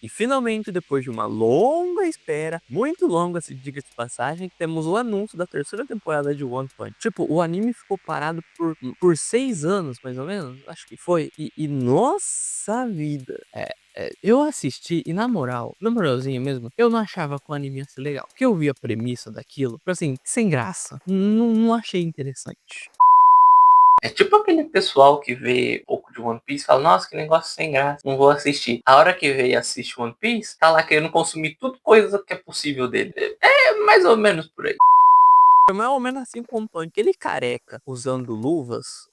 E finalmente, depois de uma longa espera, muito longa, se diga de passagem, temos o anúncio da terceira temporada de One Punch. Tipo, o anime ficou parado por 6 anos, mais ou menos, acho que foi. E nossa vida, eu assisti e na moralzinha mesmo, eu não achava que o anime ia ser legal. Porque eu vi a premissa daquilo, tipo assim, sem graça. Não achei interessante. É tipo aquele pessoal que vê pouco de One Piece e fala, nossa, que negócio sem graça, não vou assistir. A hora que vê e assiste One Piece, tá lá querendo consumir tudo coisa que é possível dele. É mais ou menos por aí. Foi mais ou menos assim com o Punk. Ele careca, usando luvas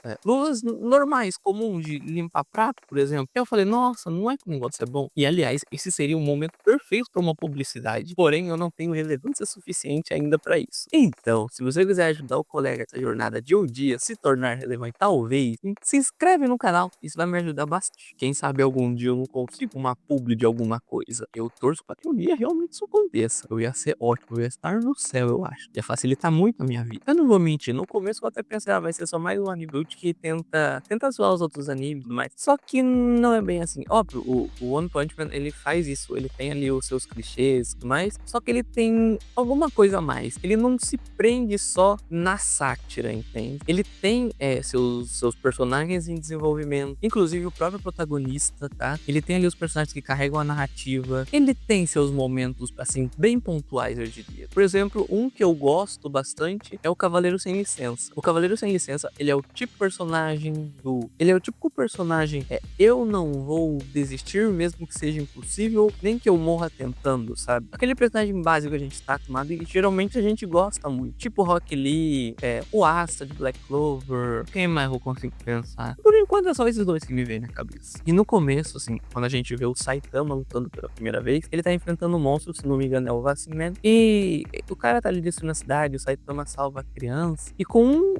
normais, comuns de limpar prato, por exemplo. Eu falei, nossa, não é que o negócio é bom? E aliás, esse seria um momento perfeito para uma publicidade. Porém, eu não tenho relevância suficiente ainda para isso. Então, se você quiser ajudar o colega nessa jornada de um dia se tornar relevante, talvez, se inscreve no canal. Isso vai me ajudar bastante. Quem sabe algum dia eu não consigo uma publi de alguma coisa. Eu torço para que um dia realmente isso aconteça. Eu ia ser ótimo, eu ia estar no céu, eu acho. Ia facilitar muito a minha vida. Eu não vou mentir, no começo eu até pensei, vai ser só mais um anime build que tenta zoar os outros animes e tudo mais. Só que não é bem assim. Óbvio, o One Punch Man, ele faz isso, ele tem ali os seus clichês e tudo mais, só que ele tem alguma coisa a mais. Ele não se prende só na sátira, entende? Ele tem seus personagens em desenvolvimento, inclusive o próprio protagonista, tá? Ele tem ali os personagens que carregam a narrativa, ele tem seus momentos, assim, bem pontuais, eu diria. Por exemplo, um que eu gosto bastante é o Cavaleiro Sem Licença. O Cavaleiro Sem Licença, ele é o tipo personagem ele é o típico personagem, eu não vou desistir mesmo que seja impossível, nem que eu morra tentando, sabe? Aquele personagem básico que a gente tá acostumado e geralmente a gente gosta muito. Tipo Rock Lee, o Asta de Black Clover, quem mais eu consigo pensar? Por enquanto é só esses dois que me vêm na cabeça. E no começo, assim, quando a gente vê o Saitama lutando pela primeira vez, ele tá enfrentando um monstro, se não me engano é o Vaciman, e o cara tá ali destruindo a cidade, o Saitama salva a criança, e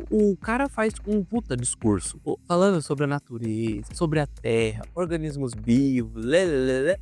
o cara faz um puta discurso, falando sobre a natureza, sobre a terra, organismos vivos,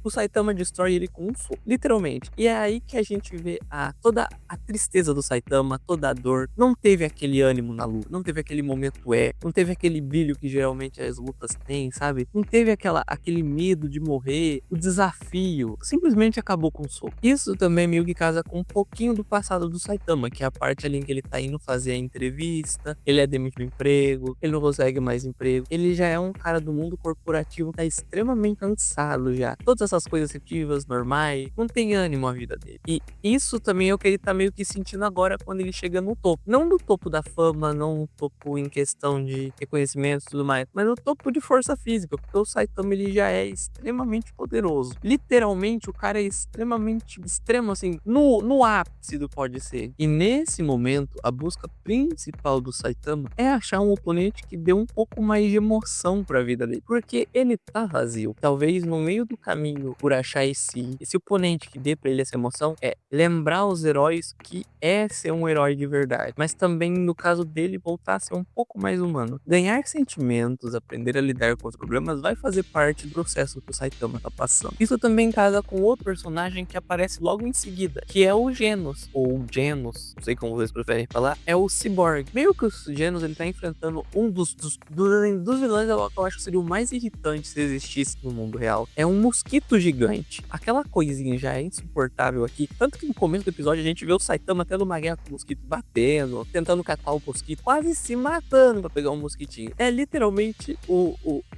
o Saitama destrói ele com um soco, literalmente. E é aí que a gente vê toda a tristeza do Saitama, toda a dor. Não teve aquele ânimo na luta, não teve aquele momento não teve aquele brilho que geralmente as lutas têm, sabe? Não teve aquele medo de morrer, o desafio, simplesmente acabou com o soco. Isso também meio que casa com um pouquinho do passado do Saitama, que é a parte ali em que ele tá indo fazer a entrevista, ele é demitido do emprego, ele não consegue mais emprego, ele já é um cara do mundo corporativo, tá extremamente cansado já. Todas essas coisas repetitivas, normais, não tem ânimo a vida dele. E isso também é o que ele tá meio que sentindo agora quando ele chega no topo. Não no topo da fama, não no topo em questão de reconhecimento e tudo mais, mas no topo de força física, porque o Saitama ele já é extremamente poderoso. Literalmente, o cara é extremamente extremo, assim, no ápice do pode ser. E nesse momento, a busca principal do Saitama é achar um oponente que dê um pouco mais de emoção pra vida dele, porque ele tá vazio. Talvez no meio do caminho, por achar esse oponente que dê pra ele essa emoção, lembrar os heróis que é ser um herói de verdade, mas também no caso dele voltar a ser um pouco mais humano. Ganhar sentimentos, aprender a lidar com os problemas vai fazer parte do processo que o Saitama tá passando. Isso também casa com outro personagem que aparece logo em seguida, que é o Genos, ou Genos, não sei como vocês preferem falar, é o Cyborg. Meio que o Genos, ele tá enfrentando um dos vilões que eu acho que seria o mais irritante se existisse no mundo real. É um mosquito gigante. Aquela coisinha já é insuportável aqui, tanto que no começo do episódio a gente vê o Saitama tendo uma guerra com o mosquito, batendo, tentando catar o mosquito, quase se matando pra pegar um mosquitinho. É literalmente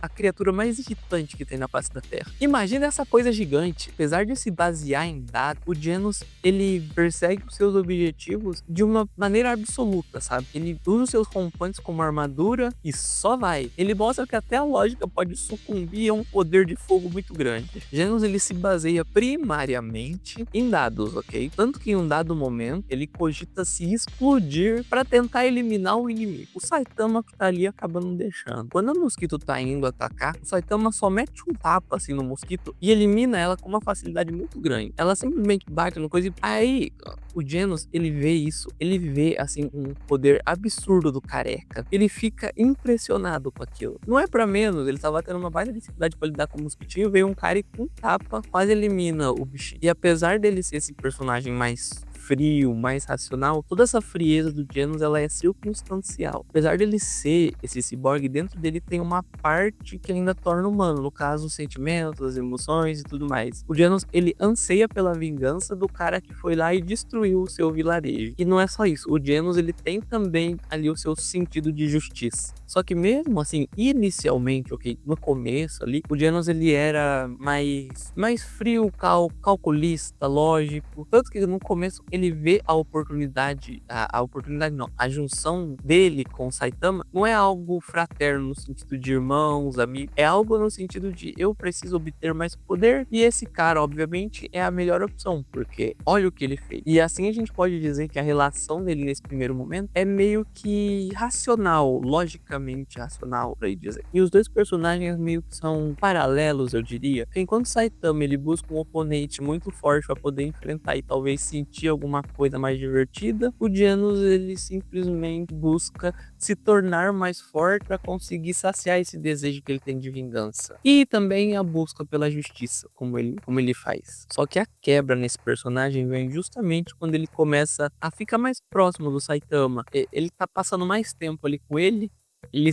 a criatura mais irritante que tem na face da Terra. Imagina essa coisa gigante. Apesar de se basear em dados, o Genos, ele persegue os seus objetivos de uma maneira absoluta, sabe? Ele usa os seus componentes como armadura e só vai. Ele mostra que até a lógica pode sucumbir a um poder de fogo muito grande. Genos, ele se baseia primariamente em dados, ok? Tanto que em um dado momento, ele cogita se explodir para tentar eliminar o inimigo. O Saitama que tá ali acaba não deixando. Quando o mosquito tá indo atacar, o Saitama só mete um tapa assim no mosquito e elimina ela com uma facilidade muito grande. Ela simplesmente bate no coisa e aí o Genos, ele vê isso, ele vê assim um poder absurdo do careca. Ele fica impressionado com aquilo. Não é pra menos, ele tava tendo uma baita dificuldade pra lidar com o mosquitinho, veio um cara e com um tapa quase elimina o bichinho. E apesar dele ser esse personagem mais frio, mais racional, toda essa frieza do Genos, ela é circunstancial. Apesar dele ser esse ciborgue, dentro dele tem uma parte que ainda torna humano, no caso, os sentimentos, as emoções e tudo mais. O Genos, ele anseia pela vingança do cara que foi lá e destruiu o seu vilarejo. E não é só isso, o Genos, ele tem também ali o seu sentido de justiça. Só que mesmo assim, inicialmente, ok, no começo ali, o Genos ele era mais frio, calculista, lógico. Tanto que no começo ele vê a oportunidade, a oportunidade não, a junção dele com o Saitama não é algo fraterno no sentido de irmãos, amigos, é algo no sentido de eu preciso obter mais poder e esse cara, obviamente, é a melhor opção, porque olha o que ele fez. E assim a gente pode dizer que a relação dele nesse primeiro momento é meio que racional, logicamente racional, pra dizer. E os dois personagens meio que são paralelos, eu diria. Enquanto Saitama ele busca um oponente muito forte para poder enfrentar e talvez sentir alguma coisa mais divertida, o Genos ele simplesmente busca se tornar mais forte para conseguir saciar esse desejo que ele tem de vingança. E também a busca pela justiça, como ele faz. Só que a quebra nesse personagem vem justamente quando ele começa a ficar mais próximo do Saitama. Ele tá passando mais tempo ali com ele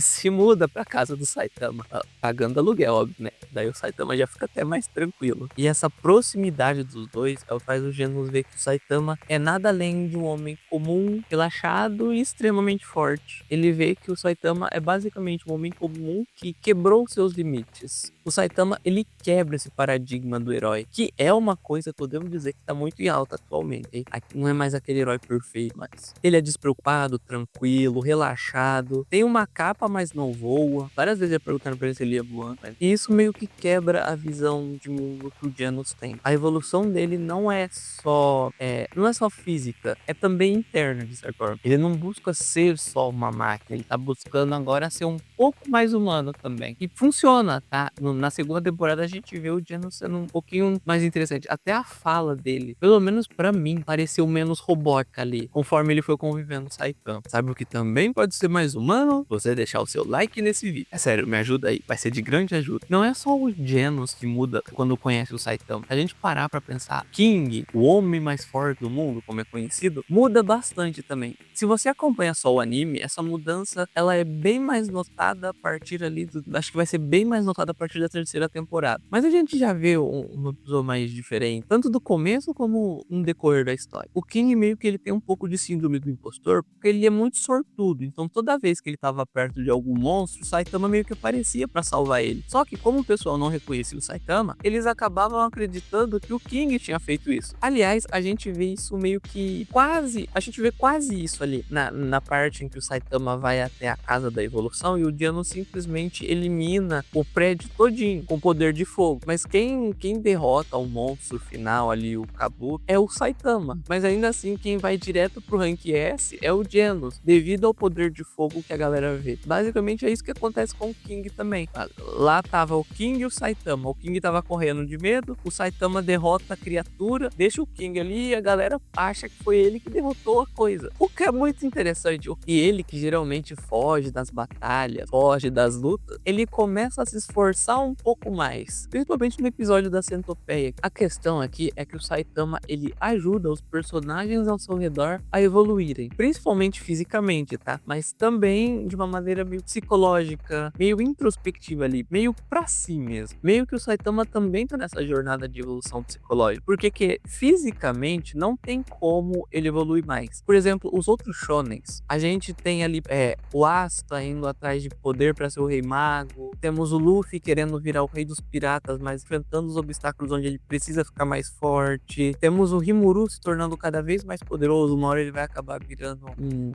se muda pra casa do Saitama, pagando aluguel, óbvio, né? Daí o Saitama já fica até mais tranquilo. E essa proximidade dos dois é o que faz o Genos ver que o Saitama é nada além de um homem comum, relaxado e extremamente forte. Ele vê que o Saitama é basicamente um homem comum que quebrou seus limites. O Saitama, ele quebra esse paradigma do herói, que é uma coisa, podemos dizer, que tá muito em alta atualmente, hein? Não é mais aquele herói perfeito, mas ele é despreocupado, tranquilo, relaxado, tem uma capa, mas não voa. Várias vezes já perguntaram pra ele se ele ia voando, né? E isso meio que quebra a visão de mundo que o Genos tem. A evolução dele não é só física, é também interna, de certa forma. Ele não busca ser só uma máquina, ele tá buscando agora ser um pouco mais humano também. E funciona, tá? Na segunda temporada a gente vê o Genos sendo um pouquinho mais interessante. Até a fala dele, pelo menos pra mim, pareceu menos robótica ali, conforme ele foi convivendo com o Saitama. Sabe o que também pode ser mais humano? Você deixar o seu like nesse vídeo. É sério, me ajuda aí, vai ser de grande ajuda. Não é só o Genos que muda quando conhece o Saitama. Se a gente parar pra pensar, King, o homem mais forte do mundo, como é conhecido, muda bastante também. Se você acompanha só o anime, essa mudança, ela é bem mais notada a partir ali acho que vai ser bem mais notada a partir da terceira temporada. Mas a gente já vê uma pessoa mais diferente, tanto do começo como no decorrer da história. O King meio que ele tem um pouco de síndrome do impostor, porque ele é muito sortudo. Então toda vez que ele tava perto de algum monstro, o Saitama meio que aparecia pra salvar ele. Só que como o pessoal não reconhecia o Saitama, eles acabavam acreditando que o King tinha feito isso. Aliás, a gente vê isso meio que a gente vê quase isso ali na parte em que o Saitama vai até a casa da evolução e o Genos simplesmente elimina o prédio todinho com poder de fogo. Mas quem derrota o monstro final ali, o Kabuto, é o Saitama. Mas ainda assim, quem vai direto pro rank S é o Genos, devido ao poder de fogo que a galera vê. Basicamente é isso que acontece com o King também. Lá tava o King e o Saitama. O King tava correndo de medo, o Saitama derrota a criatura, deixa o King ali e a galera acha que foi ele que derrotou a coisa. O que é muito interessante. E ele, que geralmente foge das batalhas, foge das lutas, ele começa a se esforçar um pouco mais. Principalmente no episódio da Centopeia. A questão aqui é que o Saitama, ele ajuda os personagens ao seu redor a evoluírem. Principalmente fisicamente, tá? Mas também de uma maneira meio psicológica, meio introspectiva ali, meio pra si mesmo. Meio que o Saitama também tá nessa jornada de evolução psicológica. Porque que fisicamente não tem como ele evoluir mais. Por exemplo, os outros shonens, a gente tem ali o Asta indo atrás de poder pra ser o Rei Mago, temos o Luffy querendo virar o Rei dos Piratas, mas enfrentando os obstáculos onde ele precisa ficar mais forte, temos o Rimuru se tornando cada vez mais poderoso, uma hora ele vai acabar virando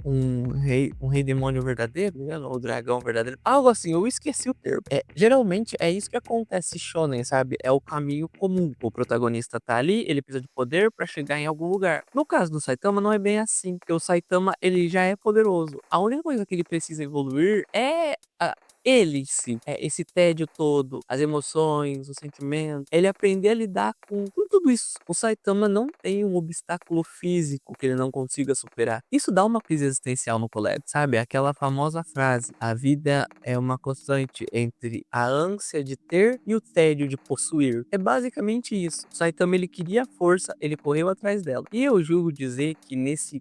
um rei demônio verdadeiro, né? Ou dragão verdadeiro, algo assim, eu esqueci o termo. Geralmente é isso que acontece shonen, sabe? É o caminho comum. O protagonista tá ali, ele precisa de poder pra chegar em algum lugar. No caso do Saitama não é bem assim, porque o Saitama ele já é poderoso. A única coisa que ele precisa evoluir é ele sim, esse tédio todo, as emoções, os sentimentos, ele aprender a lidar com tudo isso. O Saitama não tem um obstáculo físico que ele não consiga superar. Isso dá uma crise existencial no Colette, sabe? Aquela famosa frase: a vida é uma constante entre a ânsia de ter e o tédio de possuir. É basicamente isso. O Saitama, ele queria força, ele correu atrás dela. E eu julgo dizer que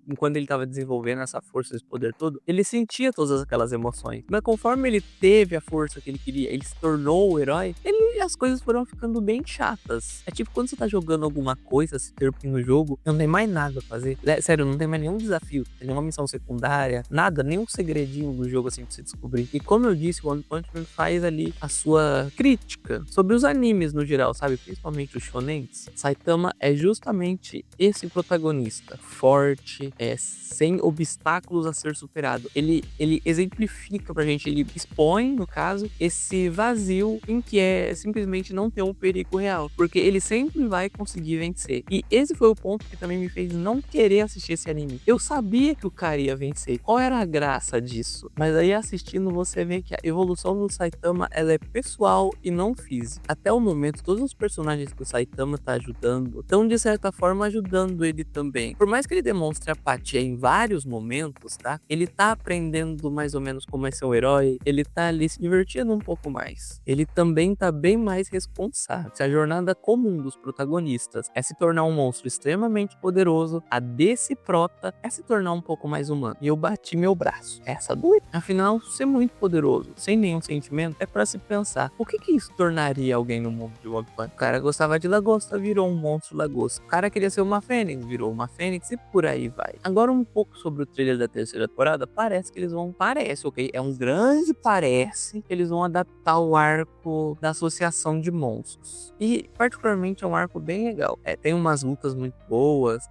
enquanto ele estava desenvolvendo essa força, esse poder todo, ele sentia todas aquelas emoções. Mas conforme ele teve a força que ele queria, ele se tornou o herói, as coisas foram ficando bem chatas. É tipo quando você tá jogando alguma coisa, se terpin no jogo, não tem mais nada a fazer. Sério, não tem mais nenhum desafio, não tem nenhuma missão secundária, nada, nenhum segredinho do jogo assim pra você descobrir. E como eu disse, o One Punch Man faz ali a sua crítica sobre os animes no geral, sabe? Principalmente os shonens. Saitama é justamente esse protagonista, forte, sem obstáculos a ser superado. Ele exemplifica pra gente, ele expõe, no caso, esse vazio em que é simplesmente não ter um perigo real, porque ele sempre vai conseguir vencer. E esse foi o ponto que também me fez não querer assistir esse anime. Eu sabia que o cara ia vencer. Qual era a graça disso? Mas aí assistindo você vê que a evolução do Saitama, ela é pessoal e não física. Até o momento, todos os personagens que o Saitama tá ajudando estão de certa forma ajudando ele também. Por mais que ele demonstre apatia em vários momentos, tá? Ele tá aprendendo mais ou menos como é ser um herói, ele tá ali se divertindo um pouco mais. Ele também tá bem mais responsável. Se a jornada comum dos protagonistas é se tornar um monstro extremamente poderoso, a desse prota é se tornar um pouco mais humano. E eu bati meu braço. Essa doida. Afinal, ser muito poderoso, sem nenhum sentimento, é pra se pensar. O que isso tornaria alguém no mundo de One Punch? O cara gostava de lagosta, virou um monstro lagosta. O cara queria ser uma fênix, virou uma fênix e por aí vai. Agora um pouco sobre o trailer da terceira temporada. Parece que eles vão... Parece, ok? É um grande parece que eles vão adaptar o arco da associação de monstros. E particularmente é um arco bem legal. Tem umas lutas muito boas.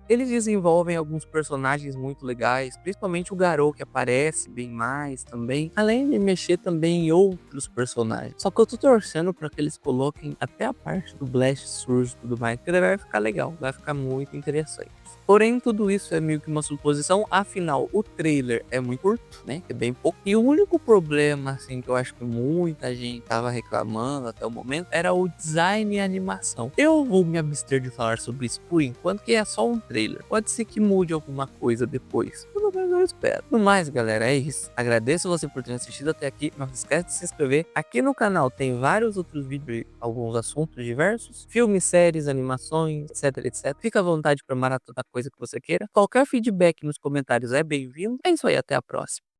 Eles desenvolvem alguns personagens muito legais, principalmente o Garou, que aparece bem mais também, além de mexer também em outros personagens. Só que eu tô torcendo para que eles coloquem até a parte do Blast Surge e tudo mais, que vai ficar legal, vai ficar muito interessante. Porém, tudo isso é meio que uma suposição, afinal, o trailer é muito curto, né? É bem pouco. E o único problema, assim, que eu acho que muita gente tava reclamando até o momento, era o design e a animação. Eu vou me abster de falar sobre isso por enquanto, que é só um trailer. Pode ser que mude alguma coisa depois. Pelo menos eu espero. No mais, galera, é isso. Agradeço você por ter assistido até aqui. Não se esquece de se inscrever. Aqui no canal tem vários outros vídeos, alguns assuntos diversos. Filmes, séries, animações, etc, etc. Fica à vontade para maratonar coisa que você queira. Qualquer feedback nos comentários é bem-vindo. É isso aí, até a próxima.